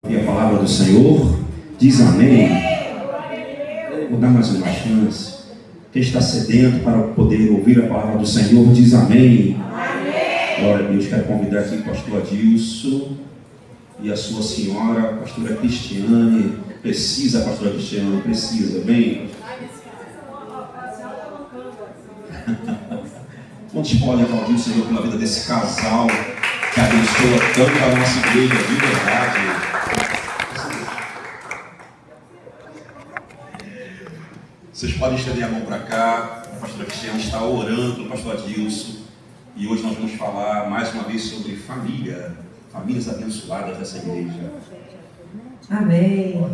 E a palavra do Senhor diz amém. Vou dar mais uma chance. Quem está sedento para poder ouvir a palavra do Senhor diz amém. Glória a Deus. Quero convidar aqui o pastor Adilson e a sua senhora, a pastora Cristiane. Precisa, pastora Cristiane, precisa, bem? Quantos podem aplaudir o Senhor pela vida desse casal que abençoa tanto a nossa igreja, de verdade? Vocês podem estender a mão para cá. A pastora Cristiane está orando pelo pastor Adilson. E hoje nós vamos falar mais uma vez sobre família. Famílias abençoadas dessa igreja. Amém.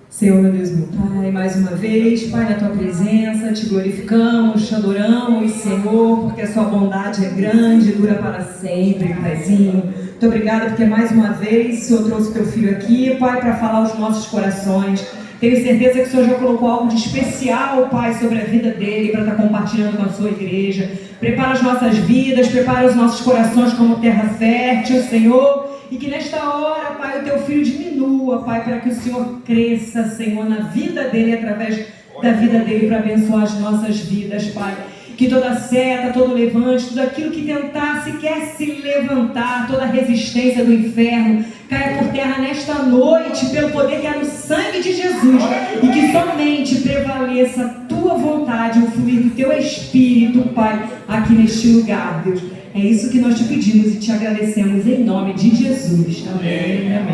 Senhor, meu Deus, meu Pai, mais uma vez, Pai, na Tua presença, Te glorificamos, Te adoramos, Senhor, porque a Sua bondade é grande, dura para sempre, Paizinho. Muito obrigada porque mais uma vez o Senhor trouxe Teu Filho aqui, Pai, para falar aos nossos corações. Tenho certeza que o Senhor já colocou algo de especial, Pai, sobre a vida dele, para estar compartilhando com a sua igreja. Prepara as nossas vidas, prepara os nossos corações como terra fértil, Senhor. E que nesta hora, Pai, o Teu Filho diminua, Pai, para que o Senhor cresça, Senhor, na vida dele, através da vida dele, para abençoar as nossas vidas, Pai. Que toda seta, todo levante, tudo aquilo que tentar sequer se levantar, toda resistência do inferno, caia por terra nesta noite, pelo poder que há no sangue de Jesus. E que somente prevaleça a Tua vontade, o fluir do Teu Espírito, Pai, aqui neste lugar, Deus. É isso que nós Te pedimos e Te agradecemos em nome de Jesus. Amém. Amém.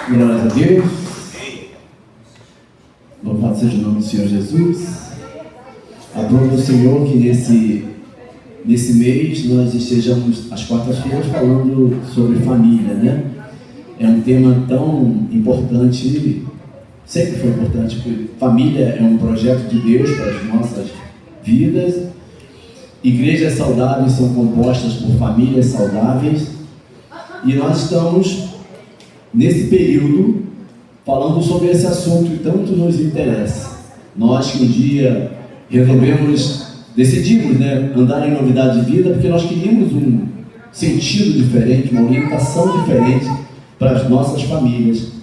Glória a Deus. Louvado seja o nome do Senhor Jesus. Adoro o Senhor que nesse mês nós estejamos às quartas-feiras falando sobre família, né? É um tema tão importante, sempre foi importante, porque família é um projeto de Deus para as nossas vidas. Igrejas saudáveis são compostas por famílias saudáveis. E nós estamos, nesse período, falando sobre esse assunto que tanto nos interessa. Nós que um dia decidimos, né, andar em novidade de vida, porque nós queríamos um sentido diferente, uma orientação diferente para as nossas famílias.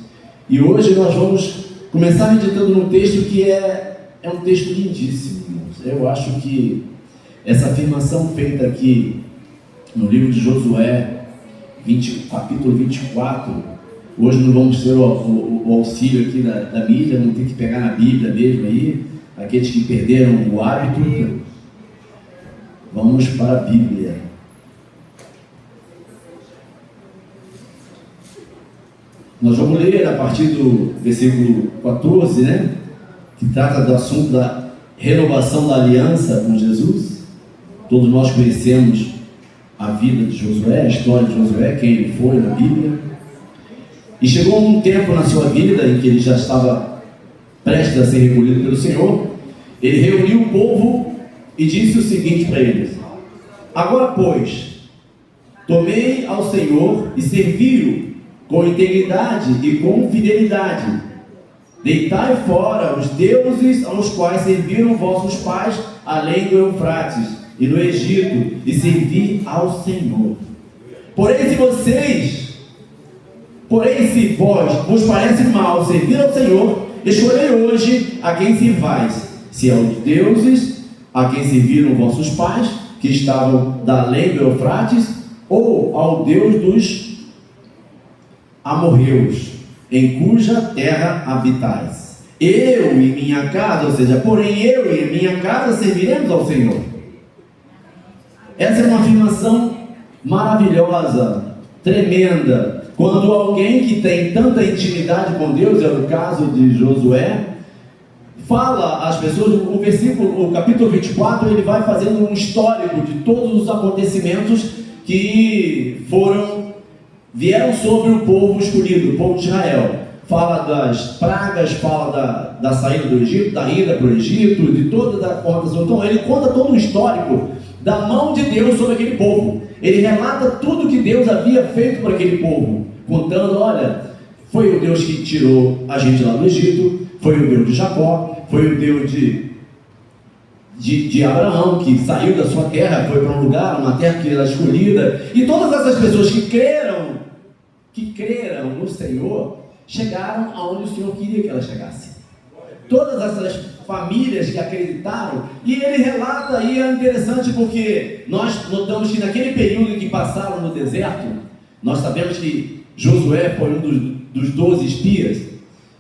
E hoje nós vamos começar meditando num texto que é um texto lindíssimo, irmãos. Eu acho que essa afirmação feita aqui no livro de Josué, capítulo 24, hoje não vamos ter o auxílio aqui da mídia, vamos ter que pegar na Bíblia mesmo aí, aqueles que perderam o hábito. Vamos para a Bíblia. Nós vamos ler a partir do versículo 14, né? Que trata do assunto da renovação da aliança com Jesus. Todos nós conhecemos a vida de Josué, a história de Josué, quem ele foi na Bíblia. E chegou um tempo na sua vida em que ele já estava prestes a ser recolhido pelo Senhor. Ele reuniu o povo e disse o seguinte para eles: agora, pois, tomei ao Senhor e servi-o com integridade e com fidelidade. Deitai fora os deuses aos quais serviram vossos pais além do Eufrates e no Egito, e servi ao Senhor. Porém, se vós vos parece mal servir ao Senhor, escolhei hoje a quem servais, se aos deuses a quem serviram vossos pais, que estavam da além do Eufrates, ou ao Deus dos amorreus, em cuja terra habitais. Eu e minha casa, ou seja, porém eu e minha casa serviremos ao Senhor. Essa é uma afirmação maravilhosa, tremenda. Quando alguém que tem tanta intimidade com Deus, é o caso de Josué, fala às pessoas, o capítulo 24, ele vai fazendo um histórico de todos os acontecimentos que vieram sobre o povo escolhido, o povo de Israel. Fala das pragas, fala da saída do Egito, da ida para o Egito, de toda a contação. Então ele conta todo um histórico da mão de Deus sobre aquele povo. Ele relata tudo que Deus havia feito por aquele povo, contando: olha, foi o Deus que tirou a gente lá do Egito, foi o Deus de Jacó, foi o Deus de de Abraão, que saiu da sua terra, foi para um lugar, uma terra que era escolhida, e todas essas pessoas que creram no Senhor, chegaram aonde o Senhor queria que elas chegassem. Todas essas famílias que acreditaram, e ele relata aí, é interessante porque nós notamos que naquele período em que passaram no deserto, nós sabemos que Josué foi um dos 12 espias,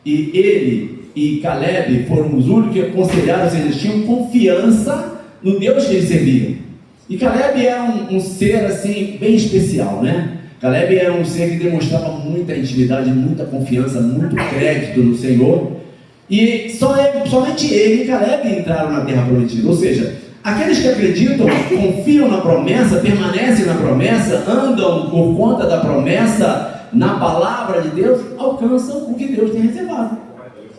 e ele e Caleb foram os únicos que aconselharam, ou seja, eles tinham confiança no Deus que eles serviam. E Caleb era um ser assim, bem especial, né? Caleb era um ser que demonstrava muita intimidade, muita confiança, muito crédito no Senhor. E somente ele e Caleb entraram na terra prometida. Ou seja, aqueles que acreditam, confiam na promessa, permanecem na promessa, andam por conta da promessa, na palavra de Deus, alcançam o que Deus tem reservado.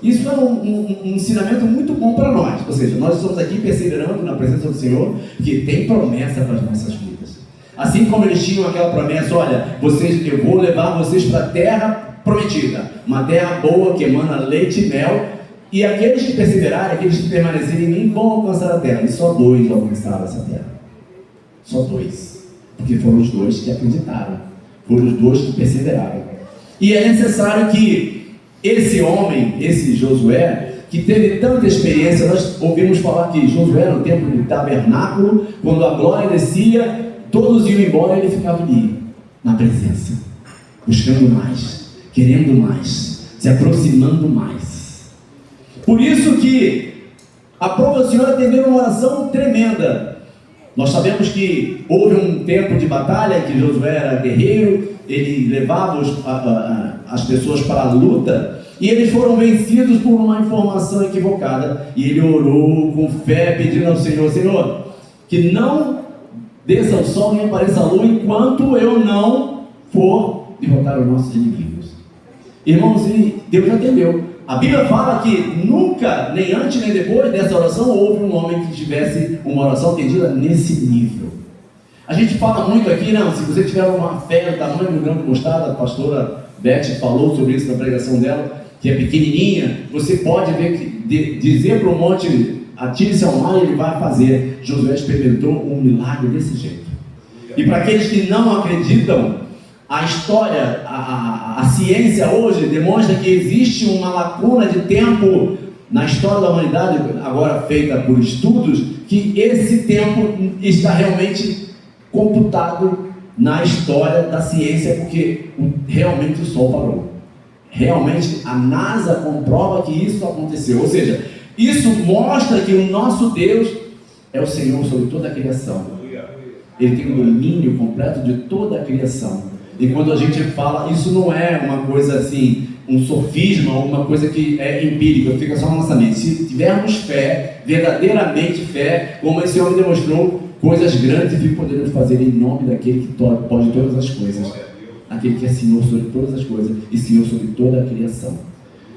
Isso é um ensinamento muito bom para nós. Ou seja, nós estamos aqui perseverando na presença do Senhor, que tem promessa para as nossas vidas. Assim como eles tinham aquela promessa, olha, eu vou levar vocês para a terra prometida, uma terra boa que emana leite e mel, e aqueles que perseverarem, aqueles que permanecerem em mim vão alcançar a terra. E só 2 alcançaram essa terra. Só 2. Porque foram os 2 que acreditaram. Foram os 2 que perseveraram. E é necessário que esse homem, esse Josué, que teve tanta experiência, nós ouvimos falar que Josué no tempo do tabernáculo, quando a glória descia, todos iam embora e ele ficava ali, na presença, buscando mais, querendo mais, se aproximando mais. Por isso que aprova o Senhor atender uma oração tremenda. Nós sabemos que houve um tempo de batalha, que Josué era guerreiro, ele levava as pessoas para a luta, e eles foram vencidos por uma informação equivocada, e ele orou com fé, pedindo ao Senhor, Senhor, que não desça o sol nem apareça a lua, enquanto eu não for derrotar os nossos inimigos. Irmãos, Deus atendeu. A Bíblia fala que nunca, nem antes nem depois dessa oração, houve um homem que tivesse uma oração atendida nesse nível. A gente fala muito aqui, não, se você tiver uma fé do tamanho do grão de mostarda, a pastora Beth falou sobre isso na pregação dela, que é pequenininha, você pode ver que dizer para o monte, atire-se ao mar, e ele vai fazer. Josué experimentou um milagre desse jeito. E para aqueles que não acreditam, a história, a ciência hoje demonstra que existe uma lacuna de tempo na história da humanidade, agora feita por estudos, que esse tempo está realmente computado na história da ciência, porque realmente o Sol parou. Realmente a NASA comprova que isso aconteceu. Ou seja, isso mostra que o nosso Deus é o Senhor sobre toda a criação. Ele tem o domínio completo de toda a criação. E quando a gente fala, isso não é uma coisa assim, um sofisma, uma coisa que é empírica, fica só na nossa mente. Se tivermos fé, verdadeiramente fé, como esse homem demonstrou, coisas grandes e poderemos fazer em nome daquele que pode todas as coisas, aquele que é Senhor sobre todas as coisas e Senhor sobre toda a criação.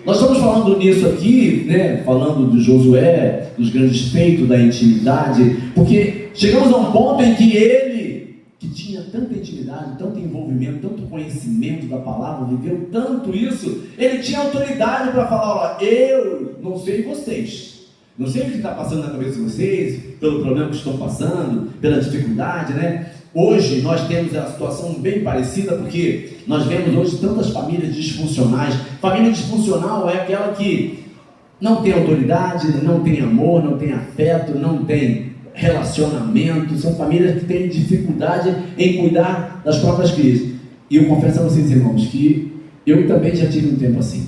Nós estamos falando nisso aqui, né, falando de Josué, dos grandes feitos, da intimidade, porque chegamos a um ponto em que ele, que tinha tanta intimidade, tanto envolvimento, tanto conhecimento da palavra, viveu tanto isso, ele tinha autoridade para falar, olha, eu não sei vocês, não sei o que está passando na cabeça de vocês, pelo problema que estão passando, pela dificuldade, né? Hoje nós temos a situação bem parecida, porque nós vemos hoje tantas famílias disfuncionais. Família disfuncional é aquela que não tem autoridade, não tem amor, não tem afeto, não tem relacionamento. São famílias que têm dificuldade em cuidar das próprias crises. E eu confesso a vocês, irmãos, que eu também já tive um tempo assim.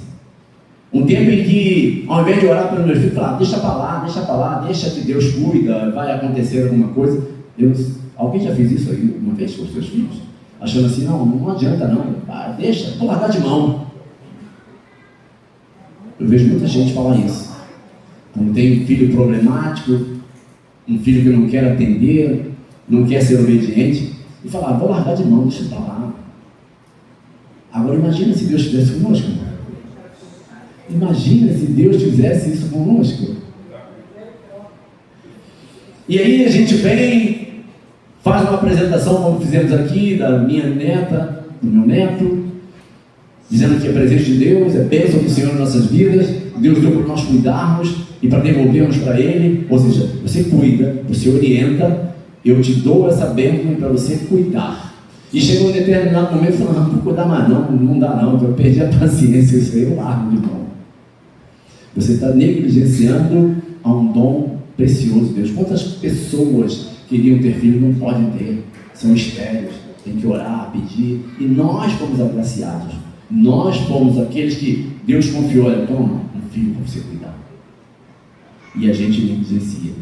Um tempo em que, ao invés de orar pelos meus filhos, falar, deixa para lá, deixa que Deus cuida, vai acontecer alguma coisa. Alguém já fez isso aí uma vez com os seus filhos? Achando assim, não adianta não, deixa, vou largar de mão. Eu vejo muita gente falar isso. Quando tem um filho problemático, um filho que não quer atender, não quer ser obediente, e falar, vou largar de mão, deixa para lá. Agora imagina se Deus fizesse conosco. Imagina se Deus fizesse isso conosco. E aí a gente vem, faz uma apresentação, como fizemos aqui, da minha neta, do meu neto, dizendo que é presente de Deus, é bênção do Senhor em nossas vidas, Deus deu para nós cuidarmos, e para devolvermos para Ele. Ou seja, você cuida, você orienta, eu te dou essa bênção para você cuidar. E chegou um determinado momento e falou: não vou cuidar mais não dá não, eu perdi a paciência, isso aí eu largo de mão. Você está negligenciando a um dom precioso de Deus. Quantas pessoas queriam ter filho não podem ter, são estéreis, tem que orar, pedir, e nós fomos agraciados, nós fomos aqueles que Deus confiou: olha, toma um filho para você cuidar, e a gente negligencia.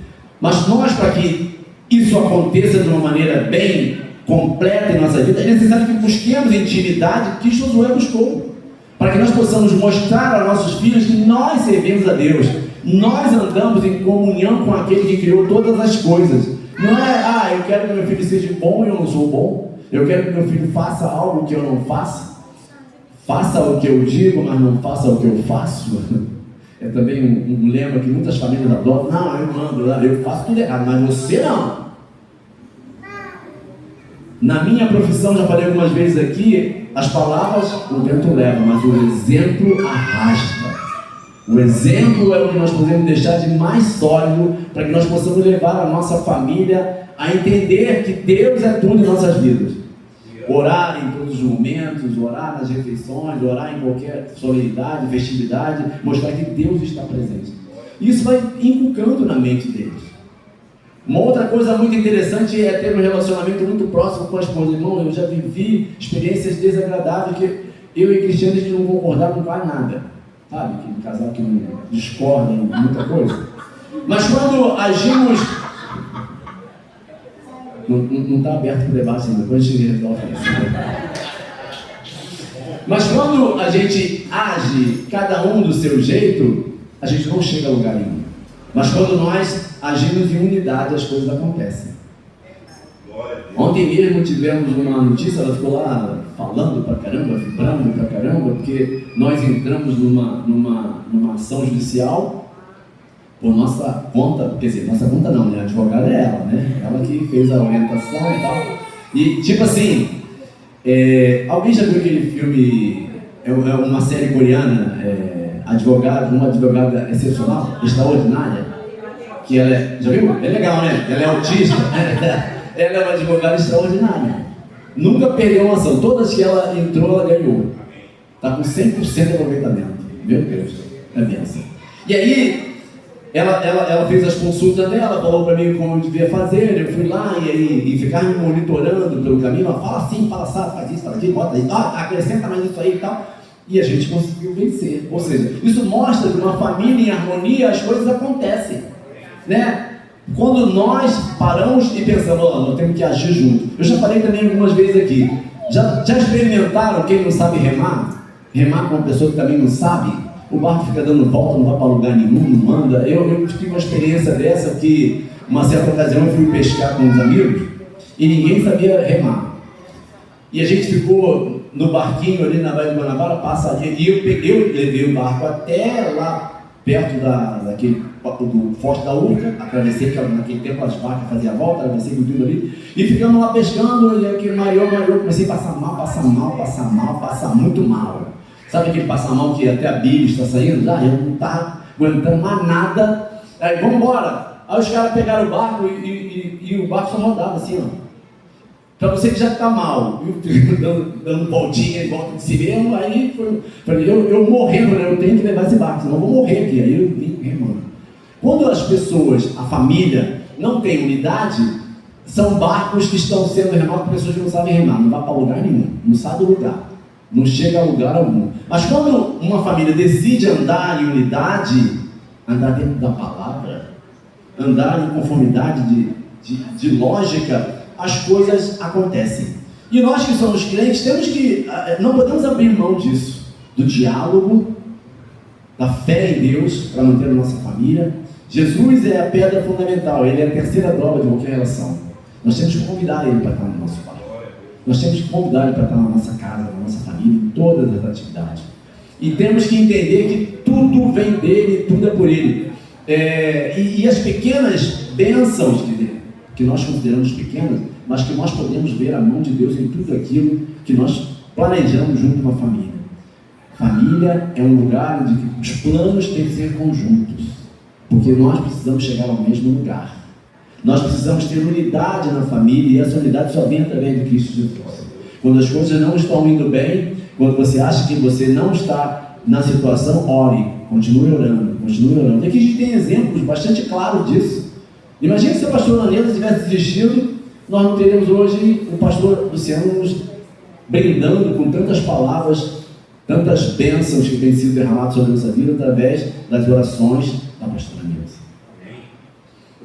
Mas nós, para que isso aconteça de uma maneira bem completa em nossa vida, é necessário que busquemos intimidade que Josué buscou, para que nós possamos mostrar aos nossos filhos que nós servimos a Deus, nós andamos em comunhão com aquele que criou todas as coisas. Não é, eu quero que meu filho seja bom e eu não sou bom, eu quero que meu filho faça algo que eu não faço, faça o que eu digo, mas não faça o que eu faço. É também um lema que muitas famílias adotam: não, eu mando, eu faço tudo errado, mas você não. Na minha profissão, já falei algumas vezes aqui, as palavras o vento leva, mas o exemplo arrasta. O exemplo é o que nós podemos deixar de mais sólido, para que nós possamos levar a nossa família a entender que Deus é tudo em nossas vidas. Orar em todos os momentos, orar nas refeições, orar em qualquer solenidade, festividade, mostrar que Deus está presente. Isso vai inculcando na mente deles. Uma outra coisa muito interessante é ter um relacionamento muito próximo com a esposa. Irmão, eu já vivi experiências desagradáveis que eu e Cristiano, a gente não concordava com quase nada. Sabe, aquele casal que não discorda em muita coisa. Mas quando agimos... Não está aberto para o debate ainda, depois a gente resolve isso. Mas quando a gente age, cada um do seu jeito, a gente não chega a lugar nenhum. Mas quando nós agimos em unidade, as coisas acontecem. Ontem mesmo tivemos uma notícia, ela ficou lá falando pra caramba, vibrando pra caramba, porque nós entramos numa ação judicial por nossa conta, quer dizer, nossa conta não, né? A advogada é ela, né? Ela que fez a orientação e tal. E tipo assim, alguém já viu aquele filme, é uma série coreana, uma advogada excepcional, extraordinária, que ela já viu? É legal, né? Ela é autista, ela é uma advogada extraordinária, nunca perdeu uma ação, todas que ela entrou, ela ganhou, está com 100% de aproveitamento, meu Deus, é benção. E aí, ela fez as consultas dela, falou para mim como eu devia fazer, eu fui lá e ficar me monitorando pelo caminho, ela fala assim, fala assado, faz isso, faz aquilo, bota aí, acrescenta mais isso aí e tal. E a gente conseguiu vencer. Ou seja, isso mostra que uma família em harmonia, as coisas acontecem, né? Quando nós paramos e pensamos: nós temos que agir junto. Eu já falei também algumas vezes aqui. Já experimentaram, quem não sabe remar? Remar com uma pessoa que também não sabe? O barco fica dando volta, não vai para lugar nenhum, não anda. Eu tive uma experiência dessa que, uma certa ocasião, eu fui pescar com uns amigos e ninguém sabia remar. E a gente ficou no barquinho ali na Baía do Guanabara, passadinha, e eu levei o barco até lá perto do Forte da Urca, atravessei, que naquele tempo as barcas faziam a volta, atravessei tudo ali, e ficamos lá pescando, e aquele maior, comecei a passar muito mal. Sabe aquele passar mal que até a Bíblia está saindo? Já eu não estava aguentando mais nada, aí vamos embora. Aí os caras pegaram o barco e o barco só rodava assim, ó. Para você que já está mal, dando voltinha em volta de si mesmo, aí eu morrendo, né? Eu tenho que levar esse barco, senão eu vou morrer aqui. Aí eu vim remando. Quando as pessoas, a família, não tem unidade, são barcos que estão sendo remados por pessoas que não sabem remar, não vai para lugar nenhum, não sabe o lugar, não chega a lugar algum. Mas quando uma família decide andar em unidade, andar dentro da palavra, andar em conformidade de lógica, as coisas acontecem. E nós que somos crentes, não podemos abrir mão disso, do diálogo, da fé em Deus, para manter a nossa família. Jesus é a pedra fundamental, Ele é a terceira dobra de qualquer relação. Nós temos que convidar Ele para estar no nosso lar. Nós temos que convidar Ele para estar na nossa casa, na nossa família, em todas as atividades. E temos que entender que tudo vem dEle, tudo é por Ele. E as pequenas bênçãos que nós consideramos pequenas, mas que nós podemos ver a mão de Deus em tudo aquilo que nós planejamos junto com a família. Família é um lugar onde os planos têm que ser conjuntos. Porque nós precisamos chegar ao mesmo lugar. Nós precisamos ter unidade na família, e essa unidade só vem através de Cristo Jesus. Quando as coisas não estão indo bem, quando você acha que você não está na situação, ore, continue orando, continue orando. E aqui a gente tem exemplos bastante claros disso. Imagina se a pastora Anela tivesse desistido, nós não teríamos hoje o pastor Luciano nos brindando com tantas palavras, tantas bênçãos que têm sido derramadas sobre a nossa vida através das orações da pastora Anela.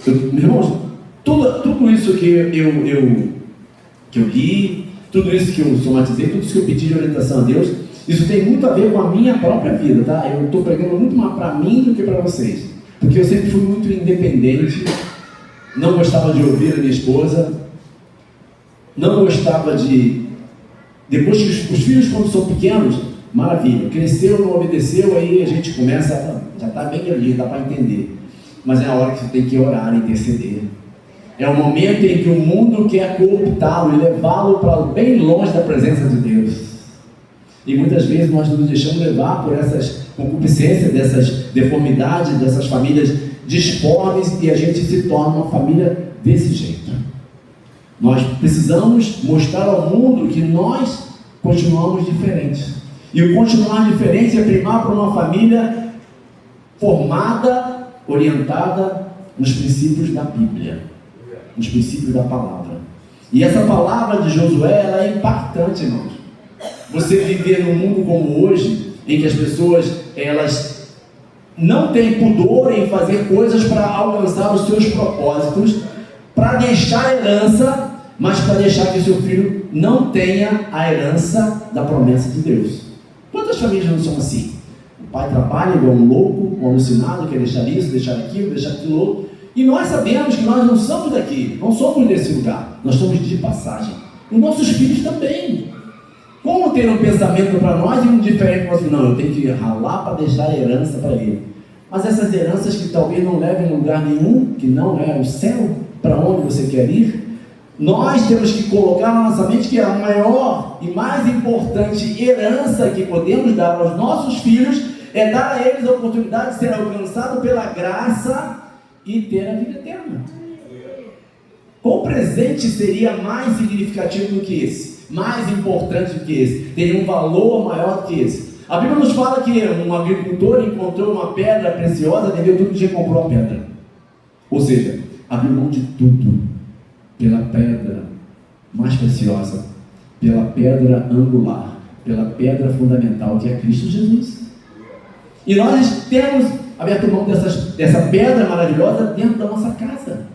Meus irmãos, tudo isso que eu li, tudo isso que eu somatizei, tudo isso que eu pedi de orientação a Deus, isso tem muito a ver com a minha própria vida, tá? Eu estou pregando muito mais para mim do que para vocês, porque eu sempre fui muito independente, não gostava de ouvir a minha esposa, não gostava de... Depois que os filhos, quando são pequenos, maravilha, cresceu, não obedeceu, aí a gente começa, já está bem ali, dá para entender. Mas é a hora que você tem que orar e interceder. É o momento em que o mundo quer cooptá-lo e levá-lo para bem longe da presença de Deus. E muitas vezes nós nos deixamos levar por essas concupiscências, dessas deformidades, dessas famílias disformes, e a gente se torna uma família desse jeito. Nós precisamos mostrar ao mundo que nós continuamos diferentes. E o continuar diferente é primar para uma família formada, orientada nos princípios da Bíblia, nos princípios da palavra. E essa palavra de Josué, ela é impactante, irmãos. Você viver num mundo como hoje, em que as pessoas, elas não têm pudor em fazer coisas para alcançar os seus propósitos, para deixar herança, mas para deixar que seu filho não tenha a herança da promessa de Deus. Quantas famílias não são assim? O pai trabalha igual um louco, um alucinado, quer deixar isso, deixar aquilo, deixar aquilo outro. E nós sabemos que nós não somos daqui, não somos desse lugar, nós somos de passagem. Os nossos filhos também. Como ter um pensamento para nós e um diferente para nós? Não, eu tenho que ralar para deixar a herança para ele. Mas essas heranças que talvez não levem a lugar nenhum, que não é o céu, para onde você quer ir, nós temos que colocar na nossa mente que a maior e mais importante herança que podemos dar aos nossos filhos é dar a eles a oportunidade de ser alcançado pela graça e ter a vida eterna. Qual presente seria mais significativo do que esse? Mais importante do que esse? Teria um valor maior do que esse? A Bíblia nos fala que um agricultor encontrou uma pedra preciosa, vendeu tudo que comprou a pedra. Ou seja, abriu mão de tudo pela pedra mais preciosa, pela pedra angular, pela pedra fundamental, que é Cristo Jesus. E nós temos aberto mão dessa pedra maravilhosa dentro da nossa casa.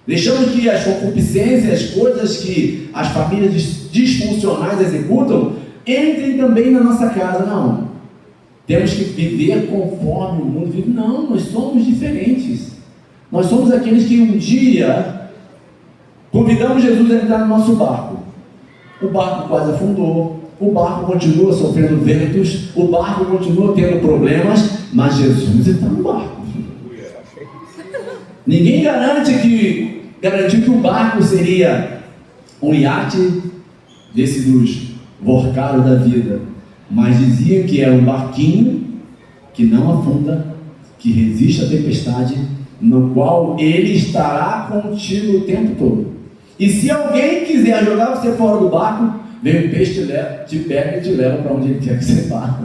Deixamos que as concupiscências, as coisas que as famílias disfuncionais executam, entrem também na nossa casa. Não. Temos que viver conforme o mundo vive. Não, nós somos diferentes. Nós somos aqueles que um dia convidamos Jesus a entrar no nosso barco. O barco quase afundou. O barco continua sofrendo ventos. O barco continua tendo problemas. Mas Jesus está no barco. Ninguém garantiu que o barco seria um iate desse dos vorcaros da vida, mas dizia que era um barquinho que não afunda, que resiste à tempestade, no qual ele estará contigo o tempo todo. E se alguém quiser jogar você fora do barco, vem o peixe, te pega e te leva para onde ele quer que você vá.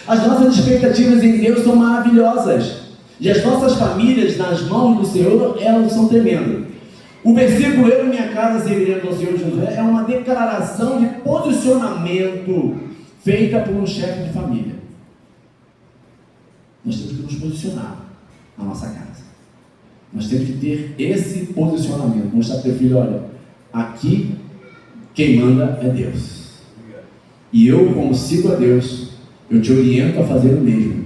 As nossas expectativas em Deus são maravilhosas. E as nossas famílias nas mãos do Senhor, elas são tremendas. O versículo, eu e minha casa serviremos ao Senhor Josué, é uma declaração de posicionamento feita por um chefe de família. Nós temos que nos posicionar na nossa casa. Nós temos que ter esse posicionamento. Mostrar para o teu filho, olha, aqui quem manda é Deus. E eu, como sigo a Deus, eu te oriento a fazer o mesmo.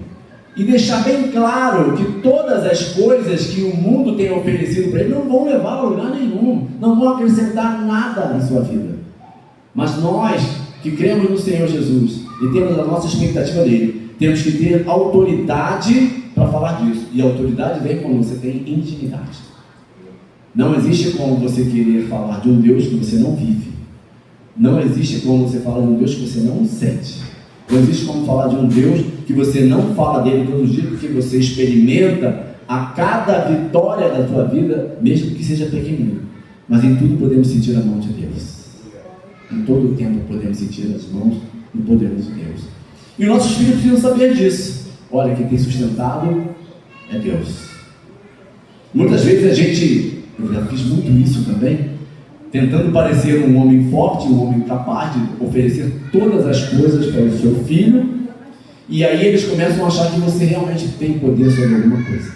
E deixar bem claro que todas as coisas que o mundo tem oferecido para ele não vão levar a lugar nenhum, não vão acrescentar nada na sua vida. Mas nós que cremos no Senhor Jesus e temos a nossa expectativa dele, temos que ter autoridade para falar disso. E a autoridade vem quando você tem intimidade. Não existe como você querer falar de um Deus que você não vive. Não existe como você falar de um Deus que você não sente. Não existe como falar de um Deus que você não fala dele todos os dias, porque você experimenta a cada vitória da sua vida, mesmo que seja pequenino. Mas em tudo podemos sentir a mão de Deus. Em todo o tempo podemos sentir as mãos do poderoso Deus. E os nossos filhos precisam saber disso. Olha, quem tem sustentado é Deus. Muitas vezes eu já fiz muito isso também, tentando parecer um homem forte, um homem capaz de oferecer todas as coisas para o seu filho, e aí eles começam a achar que você realmente tem poder sobre alguma coisa.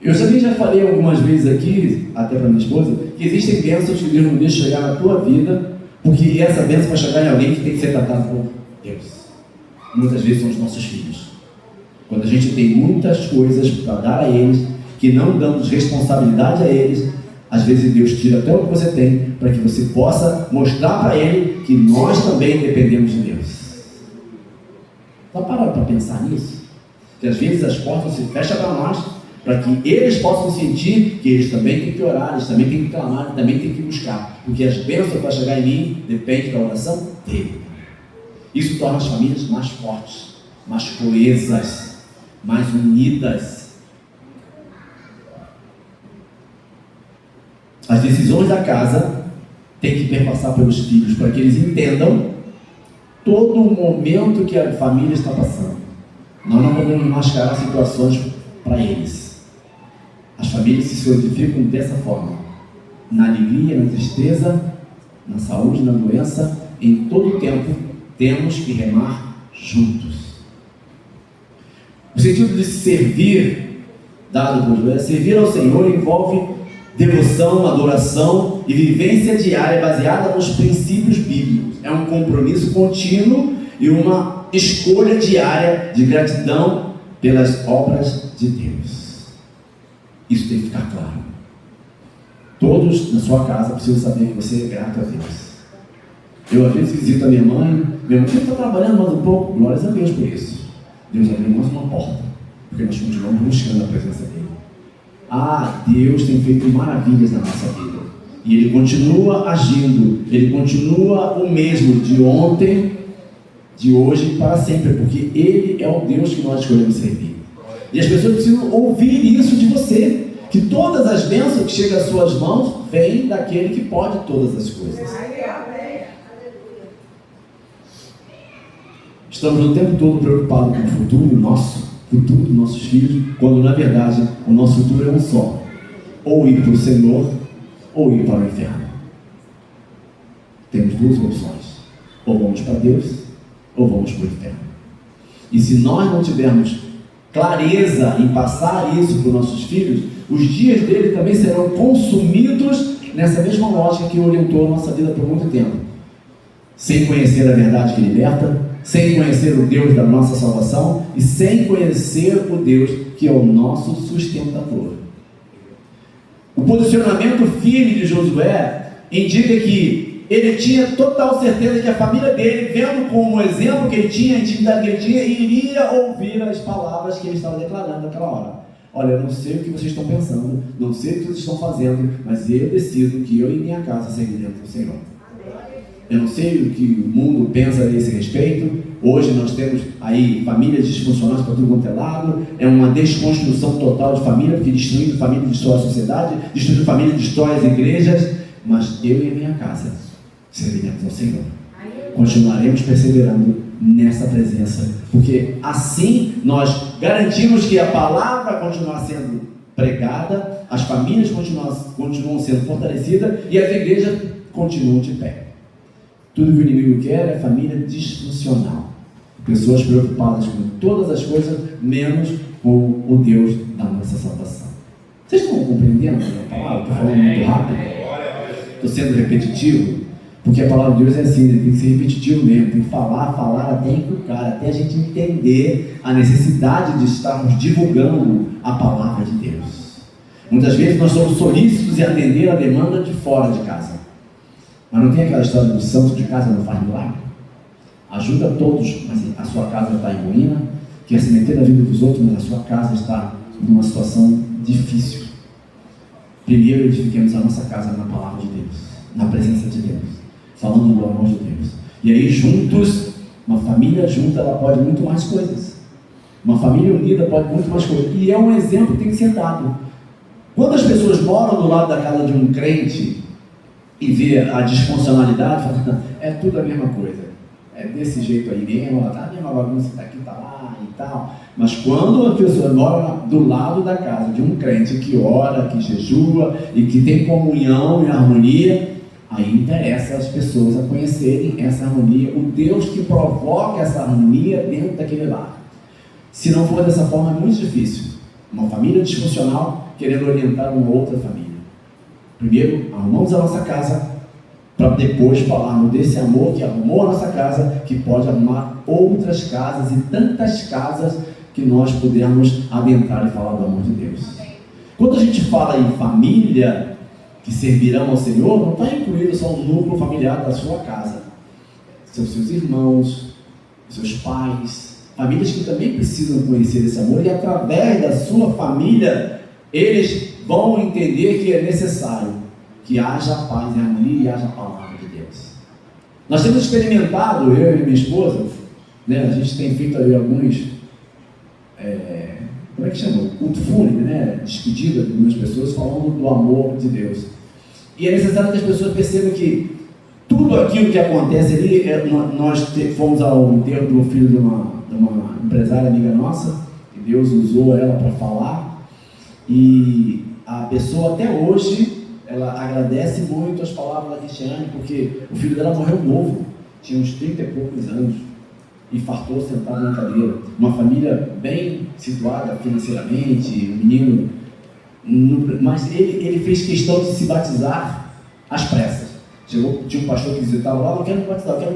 Eu já falei algumas vezes aqui, até para minha esposa, que existem bênçãos que Deus não deixa chegar na tua vida, porque essa bênção vai chegar em alguém que tem que ser tratado por Deus. Muitas vezes são os nossos filhos. Quando a gente tem muitas coisas para dar a eles, que não damos responsabilidade a eles, às vezes Deus tira até o que você tem, para que você possa mostrar para ele que nós também dependemos de Deus. Está parado para pensar nisso? Que às vezes as portas se fecham para nós, para que eles possam sentir que eles também têm que orar, eles também têm que clamar, eles também têm que buscar, porque as bênçãos para chegar em mim dependem da oração dele. Isso torna as famílias mais fortes, mais coesas, mais unidas. As decisões da casa têm que perpassar pelos filhos, para que eles entendam todo o momento que a família está passando. Nós não podemos mascarar situações para eles. As famílias se solidificam dessa forma: na alegria, na tristeza, na saúde, na doença, em todo o tempo temos que remar juntos. O sentido de servir, dado por Josué, servir ao Senhor envolve devoção, adoração e vivência diária baseada nos princípios bíblicos. É um compromisso contínuo e uma escolha diária de gratidão pelas obras de Deus. Isso tem que ficar claro. Todos na sua casa precisam saber que você é grato a Deus. Eu às vezes visito a minha mãe está trabalhando mais um pouco, glórias a Deus por isso. Deus abriu mais uma porta, porque nós continuamos buscando a presença dele. Deus tem feito maravilhas na nossa vida, e ele continua agindo, ele continua o mesmo de ontem, de hoje e para sempre, porque ele é o Deus que nós escolhemos servir. E as pessoas precisam ouvir isso de você, que todas as bênçãos que chegam às suas mãos vêm daquele que pode todas as coisas. Estamos o tempo todo preocupados com o futuro dos nossos filhos, quando na verdade o nosso futuro é um só: ou ir para o Senhor ou ir para o inferno. Temos duas opções: ou vamos para Deus ou vamos para o inferno. E se nós não tivermos clareza em passar isso para os nossos filhos, os dias dele também serão consumidos nessa mesma lógica que orientou a nossa vida por muito tempo, sem conhecer a verdade que liberta, sem conhecer o Deus da nossa salvação e sem conhecer o Deus que é o nosso sustentador. O posicionamento firme de Josué indica que ele tinha total certeza que a família dele, vendo como exemplo que ele tinha, a intimidade que ele tinha, iria ouvir as palavras que ele estava declarando naquela hora. Olha, eu não sei o que vocês estão pensando, não sei o que vocês estão fazendo, mas eu decido que eu e minha casa serviremos ao Senhor. Eu não sei o que o mundo pensa a esse respeito. Hoje nós temos aí famílias disfuncionais para tudo quanto é lado. É uma desconstrução total de família, porque destruindo família destrói a sociedade, destruindo família destrói as igrejas. Mas eu e a minha casa serviremos ao Senhor. Continuaremos perseverando nessa presença, porque assim nós garantimos que a palavra continuar sendo pregada, as famílias continuam sendo fortalecidas e as igrejas continuam de pé. Tudo que o inimigo quer é família disfuncional, pessoas preocupadas com todas as coisas, menos com o Deus da nossa salvação. Vocês estão compreendendo a minha palavra? Estou falando muito rápido, estou sendo repetitivo, porque a palavra de Deus é assim, tem que ser repetitivo mesmo, tem que falar até encucar, até a gente entender a necessidade de estarmos divulgando a palavra de Deus. Muitas vezes nós somos solícitos em atender a demanda de fora de casa. Mas não tem aquela história do santo de casa não faz milagre? Ajuda todos, mas a sua casa está em ruína, quer se meter na vida dos outros, mas a sua casa está numa situação difícil. Primeiro edifiquemos a nossa casa na palavra de Deus, na presença de Deus, falando do amor de Deus. E aí juntos Uma família junta, ela pode muito mais coisas. Uma família unida pode muito mais coisas. E é um exemplo que tem que ser dado. Quantas pessoas moram do lado da casa de um crente e vê a disfuncionalidade, falam, é tudo a mesma coisa. É desse jeito aí mesmo, tá a mesma bagunça, tá aqui, tá lá e tal. Mas quando a pessoa mora do lado da casa de um crente que ora, que jejua e que tem comunhão e harmonia, aí interessa as pessoas a conhecerem essa harmonia, o Deus que provoca essa harmonia dentro daquele lar. Se não for dessa forma, é muito difícil. Uma família disfuncional querendo orientar uma outra família. Primeiro, arrumamos a nossa casa, para depois falarmos desse amor que arrumou a nossa casa, que pode arrumar outras casas e tantas casas que nós pudermos adentrar e falar do amor de Deus. Quando a gente fala em família que servirão ao Senhor, não está incluído só o núcleo familiar da sua casa. São seus irmãos, seus pais, famílias que também precisam conhecer esse amor, e através da sua família eles vão entender que é necessário que haja paz e harmonia e haja a palavra de Deus. Nós temos experimentado, eu e minha esposa, né, a gente tem feito aí alguns, como é que chama? Culto fúnebre, né? Despedida de algumas pessoas falando do amor de Deus. E é necessário que as pessoas percebam que tudo aquilo que acontece ali, nós fomos ao enterro do filho de uma empresária amiga nossa, que Deus usou ela para falar, e a pessoa até hoje, ela agradece muito as palavras da Cristiane, porque o filho dela morreu novo, tinha uns 30 e poucos anos, infartou sentado na cadeira. Uma família bem situada financeiramente, um menino, mas ele fez questão de se batizar às pressas. Chegou, tinha um pastor que visitava lá, eu quero me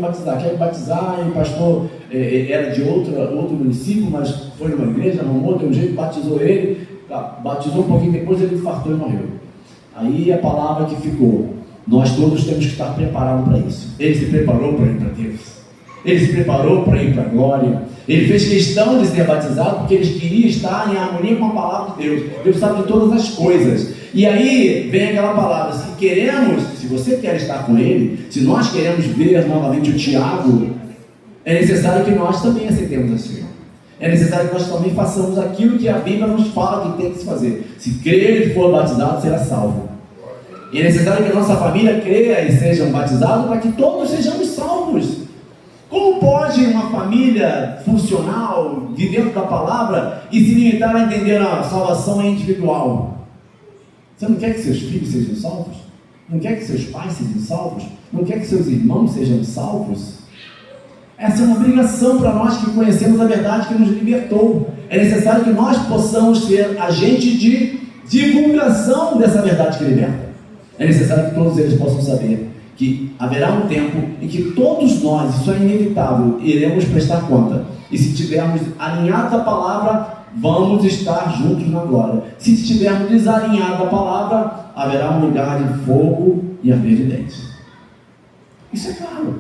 batizar, e o pastor era de outro município, mas foi numa igreja, arrumou, deu um jeito, batizou ele, batizou um pouquinho depois, ele infartou e morreu. Aí a palavra que ficou, nós todos temos que estar preparados para isso. Ele se preparou para ir para Deus, ele se preparou para ir para a glória, ele fez questão de ser batizado porque ele queria estar em harmonia com a palavra de Deus. Deus sabe de todas as coisas. E aí vem aquela palavra, se você quer estar com ele, se nós queremos ver novamente o Tiago, é necessário que nós também aceitemos a Senhor. É necessário que nós também façamos aquilo que a Bíblia nos fala que tem que se fazer. Se crer e for batizado, será salvo. E é necessário que a nossa família creia e sejam batizados para que todos sejamos salvos. Como pode uma família funcional, vivendo da palavra, e se limitar a entender a salvação individual? Você não quer que seus filhos sejam salvos? Não quer que seus pais sejam salvos? Não quer que seus irmãos sejam salvos? Essa é uma obrigação para nós que conhecemos a verdade que nos libertou. É necessário que nós possamos ser agente de divulgação dessa verdade que liberta. É necessário que todos eles possam saber que haverá um tempo em que todos nós, isso é inevitável, iremos prestar conta. E se estivermos alinhados à palavra, vamos estar juntos na glória. Se estivermos desalinhados à palavra, haverá um lugar de fogo e arder de dentes. Isso é claro.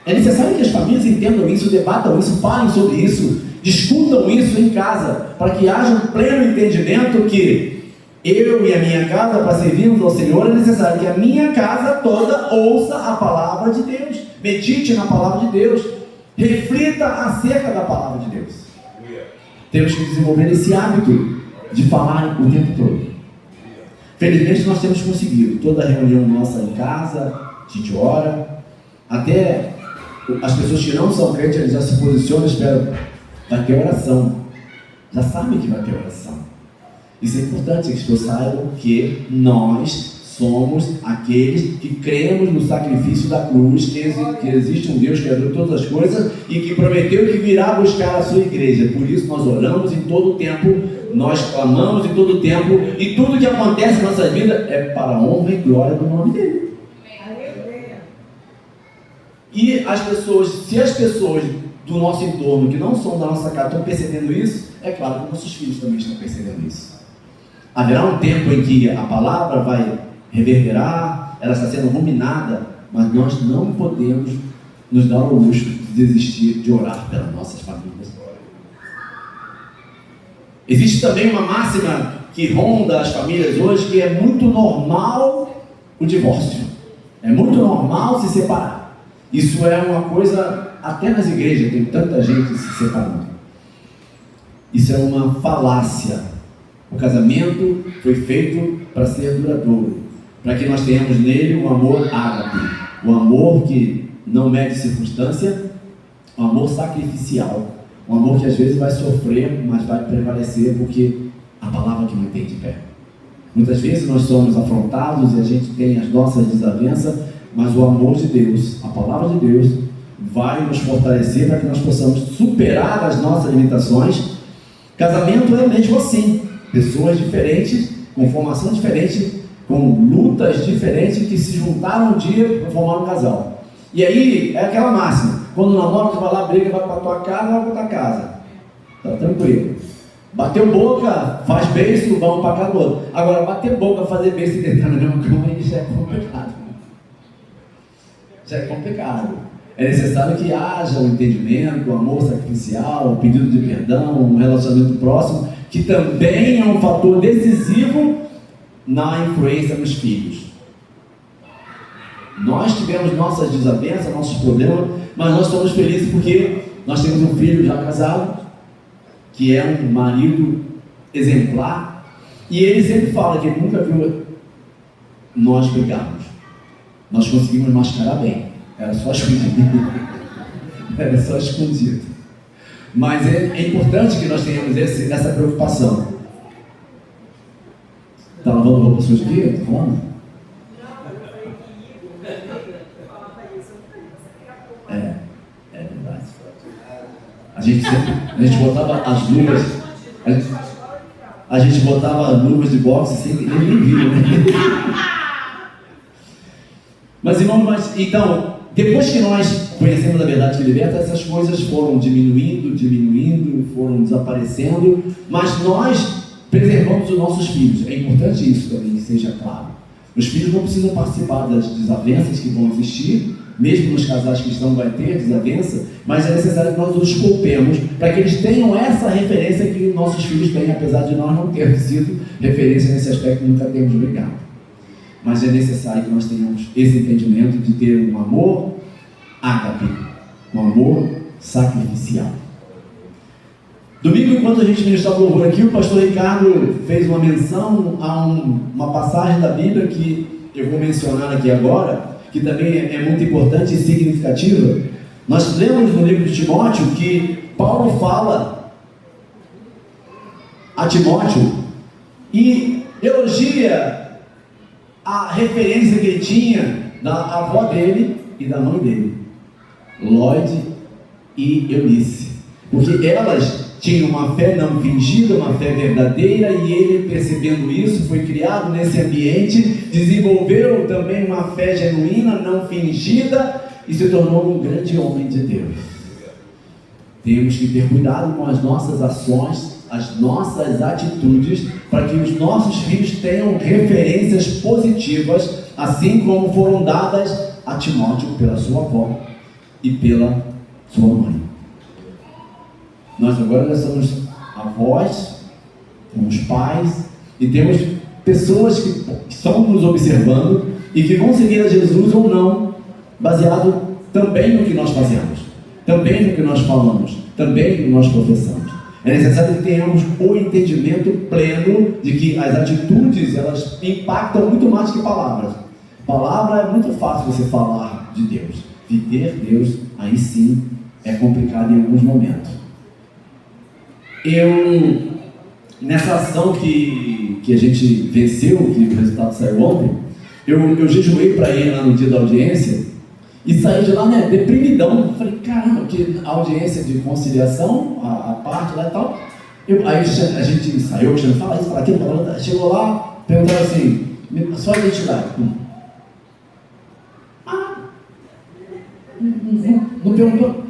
É necessário que as famílias entendam isso, debatam isso, falem sobre isso, discutam isso em casa, para que haja um pleno entendimento que eu e a minha casa, para servirmos ao Senhor, é necessário que a minha casa toda ouça a palavra de Deus, medite na palavra de Deus, reflita acerca da palavra de Deus. Temos que desenvolver esse hábito de falar o tempo todo. Felizmente nós temos conseguido. Toda reunião nossa em casa, a gente ora, até as pessoas que não são crentes, eles já se posicionam e esperam, vai ter oração, já sabem que vai ter oração. Isso é importante, que as pessoas saibam que nós somos aqueles que cremos no sacrifício da cruz, que existe um Deus criador de todas as coisas e que prometeu que virá buscar a sua igreja. Por isso nós oramos em todo o tempo, nós clamamos em todo o tempo, e tudo que acontece na nossa vida é para a honra e glória do nome dele. E as pessoas, se as pessoas do nosso entorno, que não são da nossa casa, estão percebendo isso, é claro que nossos filhos também estão percebendo isso. Haverá um tempo em que a palavra vai reverberar, ela está sendo ruminada, mas nós não podemos nos dar o luxo de desistir de orar pelas nossas famílias. Existe também uma máxima que ronda as famílias hoje, que é muito normal o divórcio. É muito normal se separar. Isso é uma coisa até nas igrejas tem tanta gente se separando. Isso é uma falácia. O casamento foi feito para ser duradouro, para que nós tenhamos nele um amor ágape, um amor que não mede circunstância, um amor sacrificial, um amor que às vezes vai sofrer, mas vai prevalecer, porque a palavra que mantém de pé. Muitas vezes nós somos afrontados e a gente tem as nossas desavenças, mas o amor de Deus, a palavra de Deus, vai nos fortalecer para que nós possamos superar as nossas limitações. Casamento é mesmo assim, pessoas diferentes, com formação diferente, com lutas diferentes, que se juntaram um dia para formar um casal. E aí é aquela máxima: quando namora, tu vai lá, briga, vai para tua casa, vai para tua casa, tá tranquilo. Bateu boca, faz beijo, vamos para casa do outro. Agora, bater boca, fazer beijo e deitar na mesma cama, aí já é complicado. Já é complicado. É necessário que haja um entendimento, um amor sacrificial, um pedido de perdão, um relacionamento próximo, que também é um fator decisivo na influência nos filhos. Nós tivemos nossas desavenças, nossos problemas, mas nós estamos felizes porque nós temos um filho já casado, que é um marido exemplar, e ele sempre fala que ele nunca viu nós brigarmos. Nós conseguimos mascarar bem, era só escondido. Era só escondido. Mas é importante que nós tenhamos essa preocupação. Está lavando roupa suja aqui? Estou falando? É verdade. A gente botava as luvas, a gente botava luvas de boxe sem ele nem viu, né? Mas irmãos, então, depois que nós conhecemos a verdade que liberta, essas coisas foram diminuindo, foram desaparecendo, mas nós preservamos os nossos filhos. É importante isso também, que seja claro. Os filhos não precisam participar das desavenças que vão existir, mesmo nos casais cristãos vai ter desavença, mas é necessário que nós os poupemos para que eles tenham essa referência que nossos filhos têm, apesar de nós não termos sido referência nesse aspecto, nunca temos brigado. Mas é necessário que nós tenhamos esse entendimento de ter um amor ágape, um amor sacrificial. Domingo, enquanto a gente ministrava louvor aqui, o pastor Ricardo fez uma menção a uma passagem da Bíblia que eu vou mencionar aqui agora, que também é muito importante e significativa. Nós lemos no livro de Timóteo que Paulo fala a Timóteo e elogia a referência que ele tinha da avó dele e da mãe dele, Lloyd e Eunice, porque elas tinham uma fé não fingida, uma fé verdadeira, e ele, percebendo isso, foi criado nesse ambiente, desenvolveu também uma fé genuína, não fingida, e se tornou um grande homem de Deus. Temos que ter cuidado com as nossas ações, as nossas atitudes, para que os nossos filhos tenham referências positivas, assim como foram dadas a Timóteo pela sua avó e pela sua mãe. Nós agora somos avós, somos pais, e temos pessoas que estão nos observando e que vão seguir a Jesus ou não, baseado também no que nós fazemos, também no que nós falamos, também no que nós professamos. É necessário que tenhamos o entendimento pleno de que as atitudes, elas impactam muito mais que palavras. Palavra é muito fácil você falar de Deus. Viver Deus, aí sim, é complicado em alguns momentos. Nessa ação que a gente venceu, que o resultado saiu ontem, eu jejuei para ir lá no dia da audiência e saí de lá, né, deprimidão. Falei, caramba, que a audiência de conciliação, a parte lá e tal. Aí a gente saiu, a gente fala isso, fala aquilo, chegou lá, perguntaram assim, só a identidade. Não perguntou.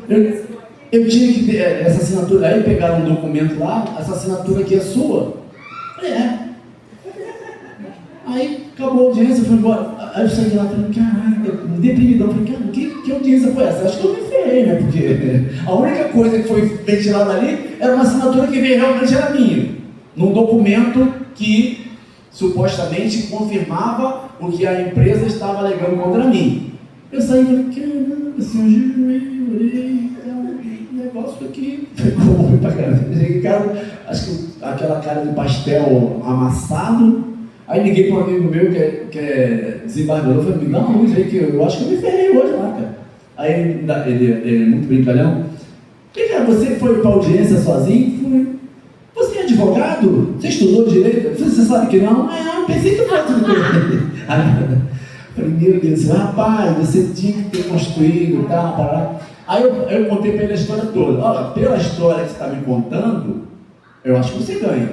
Eu tinha que ter essa assinatura. Aí pegaram um documento lá, essa assinatura aqui é sua? É. Aí acabou a audiência, eu fui embora. Aí eu saí de lá falando, caraca, deprimidão. Falei, cara, que audiência foi essa? Acho que eu me ferrei, né? Porque a única coisa que foi ventilada ali era uma assinatura que veio realmente era minha, num documento que supostamente confirmava o que a empresa estava alegando contra mim. Eu saí e falei, caramba. assim, um joelho, orei, um negócio aqui, ficou ruim pra caramba. Cheguei em casa, acho que aquela cara de pastel amassado. Aí liguei para um amigo meu que é desembargador, falei, me dá uma luz aí que eu acho que eu me ferrei hoje lá, cara. Aí ele é muito brincalhão. Cara, você foi para audiência sozinho? Fui. Você é advogado? Você estudou direito? Você sabe que não? Eu pensei que eu fosse. Falei, meu Deus, rapaz, você tinha que ter construído e tal, pará. Aí eu contei para ele a história toda. Olha, pela história que você está me contando, eu acho que você ganha.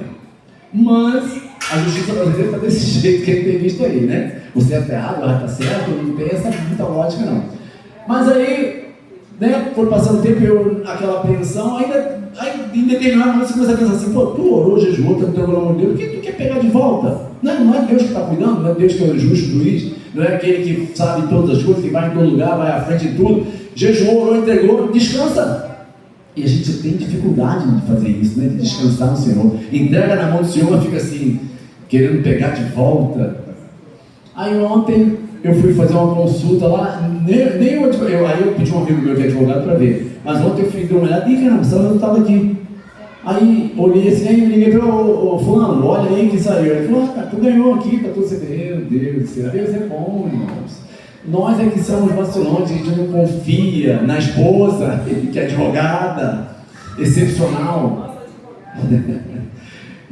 Mas a justiça brasileira está desse jeito que ele tem visto aí, né? Você está errado, ela está certo, não tem essa muita lógica não. Mas aí, né, foi passando o tempo, aquela apreensão, aí em determinado momento você começa a pensar assim, pô, tu orou, jejuou, tá pelo amor de Deus, o que tu quer pegar de volta? Não é Deus que está cuidando, não é Deus que é o justo juiz, não é aquele que sabe todas as coisas, que vai em todo lugar, vai à frente de tudo, jejuou, orou, entregou, descansa. E a gente tem dificuldade de fazer isso, né? De descansar no Senhor. Entrega na mão do Senhor, fica assim, querendo pegar de volta. Aí ontem eu fui fazer uma consulta lá, aí eu pedi um amigo meu que é advogado para ver. Mas ontem eu fui dar uma olhada e caramba, essa não estava aqui. Aí olhei assim, aí eu liguei para o fulano, olha aí que saiu. Ele falou, tu ganhou aqui, tá tudo certo. Meu Deus do céu, Deus é bom, irmãos. Nós é que somos vacilões, a gente não confia na esposa, que é advogada, excepcional.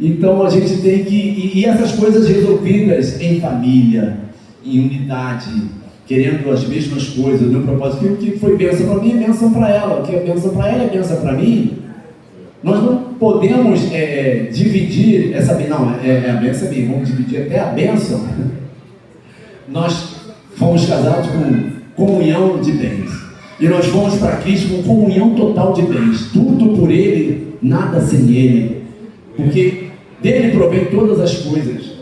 Então a gente tem que, e essas coisas resolvidas em família, em unidade, querendo as mesmas coisas, no propósito, o que foi bênção para mim é bênção para ela, o que é bênção para ela é bênção para mim. Nós não podemos dividir essa bênção, a bênção é minha, vamos dividir até a bênção. Nós fomos casados com comunhão de bens. E nós fomos para Cristo com comunhão total de bens. Tudo por Ele, nada sem Ele. Porque dele provém todas as coisas.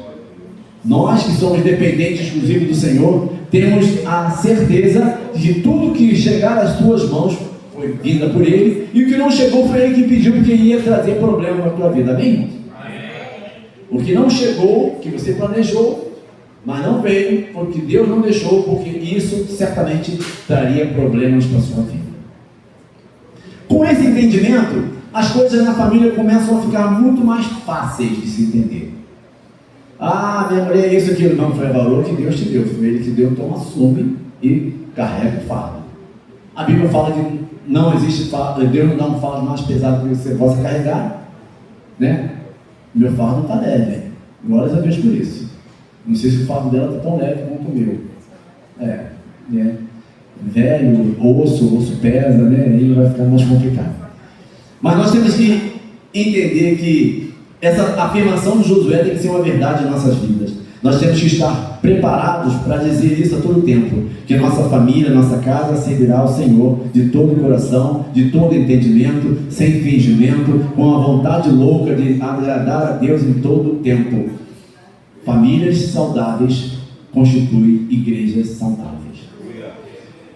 Nós que somos dependentes exclusivos do Senhor, temos a certeza de que tudo que chegar às tuas mãos foi vinda por Ele. E o que não chegou foi Ele que pediu, porque ia trazer problema na tua vida. Amém? O que não chegou, que você planejou, mas não veio, porque Deus não deixou, porque isso certamente traria problemas para a sua vida. Com esse entendimento, as coisas na família começam a ficar muito mais fáceis de se entender. Ah, minha mulher é isso, aquilo. Não, foi o valor que Deus te deu, foi Ele que deu, então assume e carrega o fardo. A Bíblia fala que não existe fardo, Deus não dá um fardo mais pesado que você possa carregar, né? Meu fardo está leve, glórias a Deus por isso. Não sei se o fardo dela está tão leve quanto o meu. Né? Velho, osso pesa, né? Aí vai ficar mais complicado. Mas nós temos que entender que essa afirmação de Josué tem que ser uma verdade em nossas vidas. Nós temos que estar preparados para dizer isso a todo tempo, que nossa família, nossa casa servirá ao Senhor de todo o coração, de todo entendimento, sem fingimento, com a vontade louca de agradar a Deus em todo o tempo. Famílias saudáveis constituem igrejas saudáveis.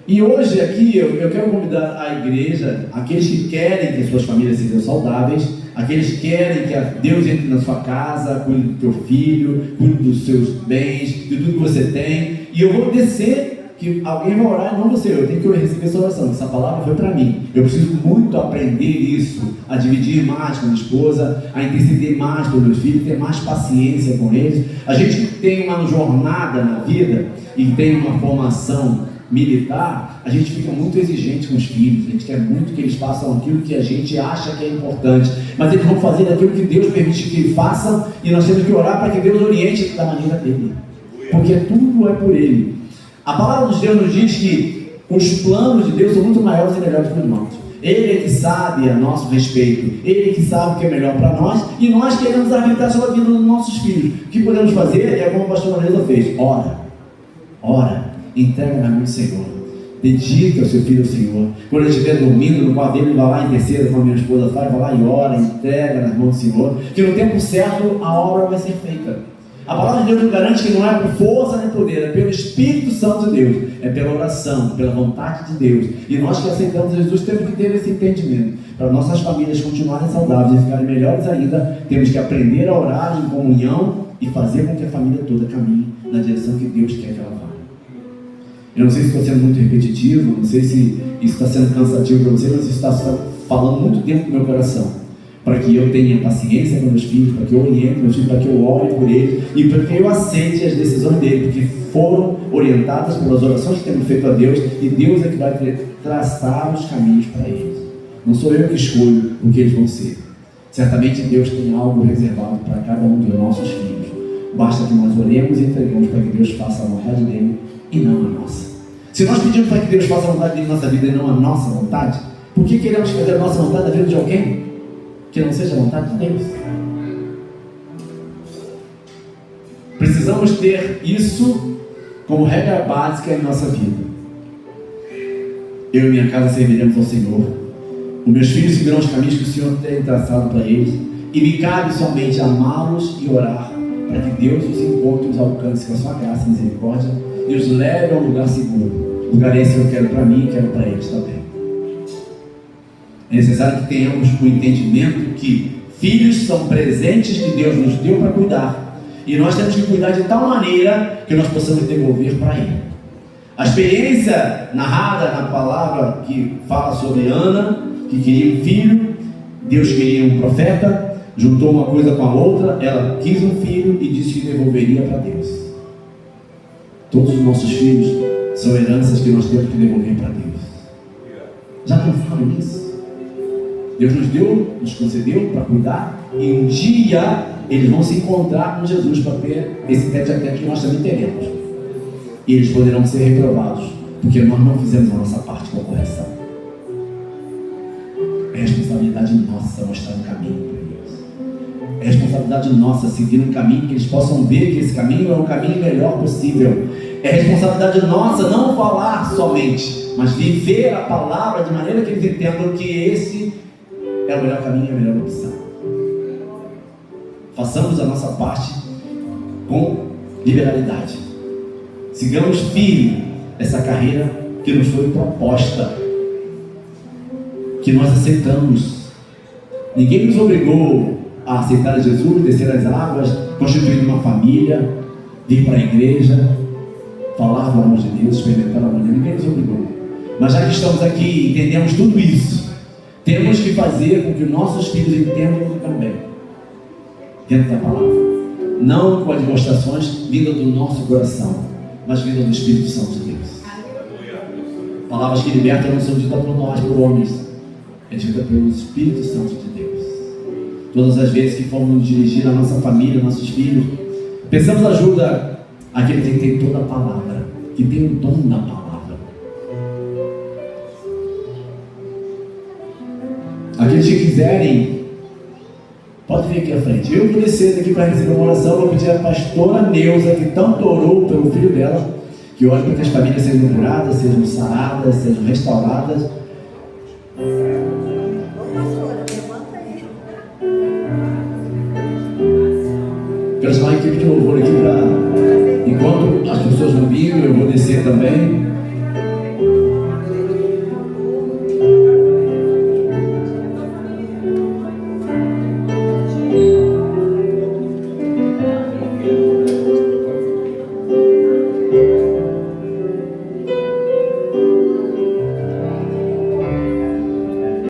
E hoje aqui eu quero convidar a igreja, aqueles que querem que suas famílias sejam saudáveis, aqueles que querem que Deus entre na sua casa, cuide do teu filho, cuide dos seus bens, de tudo que você tem. E eu vou descer, que alguém vai orar e não você, eu tenho que receber essa oração. Essa palavra foi para mim. Eu preciso muito aprender isso, a dividir mais com a minha esposa, a interceder mais com meus filhos, ter mais paciência com eles. A gente que tem uma jornada na vida e tem uma formação militar, a gente fica muito exigente com os filhos, a gente quer muito que eles façam aquilo que a gente acha que é importante, mas eles vão fazer aquilo que Deus permite que eles façam, e nós temos que orar para que Deus oriente da maneira dele, porque tudo é por Ele. A palavra de Deus nos diz que os planos de Deus são muito maiores e melhores que os nossos. Ele é que sabe a nosso respeito, Ele é que sabe o que é melhor para nós, e nós queremos habilitar sobre a vida dos nossos filhos. O que podemos fazer é como a pastora Marisa fez: ora, entrega na mão do Senhor, dedica o seu filho ao Senhor. Quando ele estiver dormindo no quarto dele, ele vai lá, interceda como a minha esposa faz, vai lá e ora, entrega nas mãos do Senhor, que no tempo certo a obra vai ser feita. A palavra de Deus nos garante que não é por força nem poder, é pelo Espírito Santo de Deus, é pela oração, pela vontade de Deus. E nós que aceitamos Jesus temos que ter esse entendimento. Para nossas famílias continuarem saudáveis e ficarem melhores ainda, temos que aprender a orar em comunhão e fazer com que a família toda caminhe na direção que Deus quer que ela vá. Eu não sei se estou sendo muito repetitivo, não sei se isso está sendo cansativo para você, mas isso está falando muito dentro do meu coração. Para que eu tenha paciência com meus filhos, para que eu oriente meus filhos, para que eu ore por eles e para que eu aceite as decisões deles, porque foram orientadas pelas orações que temos feito a Deus, e Deus é que vai traçar os caminhos para eles. Não sou eu que escolho o que eles vão ser. Certamente Deus tem algo reservado para cada um dos nossos filhos. Basta que nós oremos e entregamos para que Deus faça a vontade dele e não a nossa. Se nós pedimos para que Deus faça a vontade dele na nossa vida e não a nossa vontade, por que queremos fazer a nossa vontade na vida de alguém que não seja a vontade de Deus? Precisamos ter isso como regra básica em nossa vida. Eu e minha casa serviremos ao Senhor. Os meus filhos seguirão os caminhos que o Senhor tem traçado para eles, e me cabe somente amá-los e orar para que Deus os encontre e os alcance com a sua graça e misericórdia e os leve a um lugar seguro. Lugar esse eu quero para mim e quero para eles também. É necessário que tenhamos o entendimento que filhos são presentes que Deus nos deu para cuidar, e nós temos que cuidar de tal maneira que nós possamos devolver para Ele. A experiência narrada na palavra que fala sobre Ana, que queria um filho, Deus queria um profeta, juntou uma coisa com a outra, ela quis um filho e disse que devolveria para Deus. Todos os nossos filhos são heranças que nós temos que devolver para Deus. Já pensaram nisso? Deus nos deu, nos concedeu para cuidar, e um dia eles vão se encontrar com Jesus para ter esse tete-a-tete que nós também teremos. E eles poderão ser reprovados, porque nós não fizemos a nossa parte com a correção. É responsabilidade nossa mostrar um caminho para eles. É responsabilidade nossa seguir um caminho que eles possam ver que esse caminho é o caminho melhor possível. É responsabilidade nossa não falar somente, mas viver a palavra de maneira que eles entendam que esse é o melhor caminho, a melhor opção. Façamos a nossa parte com liberalidade. Sigamos firme essa carreira que nos foi proposta, que nós aceitamos. Ninguém nos obrigou a aceitar Jesus, descer as águas, constituir uma família, vir para a igreja, falar do amor de Deus, experimentar o amor de Deus. Ninguém nos obrigou. Mas já que estamos aqui, entendemos tudo isso, temos que fazer com que nossos filhos entendam também, dentro da palavra, não com as demonstrações vindas do nosso coração, mas vindas do Espírito Santo de Deus. Palavras que libertam não são ditas por nós, por homens, é dita pelo Espírito Santo de Deus. Todas as vezes que formos nos dirigir à nossa família, aos nossos filhos, peçamos ajuda àquele que tem toda a palavra, que tem o dom da palavra. Aqueles que quiserem, pode vir aqui à frente. Eu vou descer daqui para receber uma oração. Vou pedir à pastora Neuza, que tanto orou pelo filho dela, que ore para que as famílias sejam curadas, sejam saradas, sejam restauradas. Quero chamar a equipe de louvor aqui para, enquanto as pessoas vão vir, eu vou descer também.